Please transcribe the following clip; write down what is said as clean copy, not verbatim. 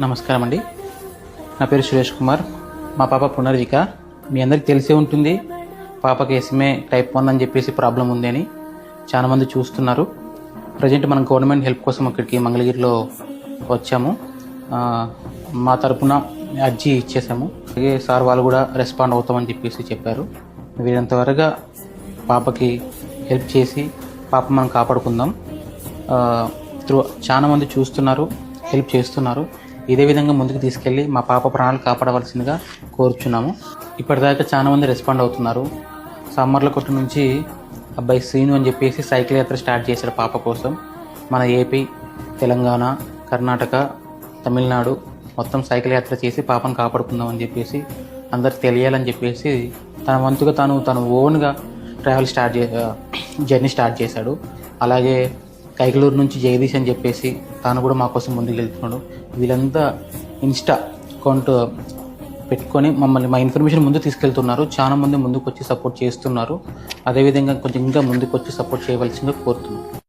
నమస్కారం అండి. నా పేరు సురేష్ కుమార్. మా పాప పునర్విక. మీ అందరికీ తెలిసే ఉంటుంది, పాపకి ఎస్ఎంఏ టైప్ 1 అని చెప్పేసి ప్రాబ్లం ఉంది అని చాలామంది చూస్తున్నారు. ప్రజెంట్ మనం గవర్నమెంట్ హెల్ప్ కోసం అక్కడికి మంగళగిరిలో వచ్చాము. మా తరపున అర్జీ ఇచ్చేసాము. అలాగే సార్ వాళ్ళు కూడా రెస్పాండ్ అవుతామని చెప్పేసి చెప్పారు. వీరంత త్వరగా పాపకి హెల్ప్ చేసి పాప మనం కాపాడుకుందాం. చాలామంది చూస్తున్నారు, హెల్ప్ చేస్తున్నారు. ఇదే విధంగా ముందుకు తీసుకెళ్ళి మా పాప ప్రాణాలు కాపాడవలసిందిగా కోరుచున్నాము. ఇప్పటిదాకా చాలామంది రెస్పాండ్ అవుతున్నారు. సామర్లకోట నుంచి అబ్బాయి శ్రీను అని చెప్పేసి సైకిల్ యాత్ర స్టార్ట్ చేశాడు పాప కోసం. మన ఏపీ, తెలంగాణ, కర్ణాటక, తమిళనాడు మొత్తం సైకిల్ యాత్ర చేసి పాపను కాపాడుకుందాం అని చెప్పేసి అందరికి తెలియాలని చెప్పేసి తన వంతుగా తను ఓన్గా జర్నీ స్టార్ట్ చేశాడు. అలాగే కైకలూరు నుంచి జగదీష్ అని చెప్పేసి తాను కూడా మా కోసం ముందుకు వెళ్తున్నాడు. వీళ్ళంతా ఇన్స్టా అకౌంట్ పెట్టుకొని మమ్మల్ని మా ఇన్ఫర్మేషన్ ముందు తీసుకెళ్తున్నారు. చాలా మంది ముందుకు వచ్చి సపోర్ట్ చేస్తున్నారు. అదేవిధంగా కొంచెం ఇంకా ముందుకు వచ్చి సపోర్ట్ చేయవలసిందిగా కోరుతున్నాను.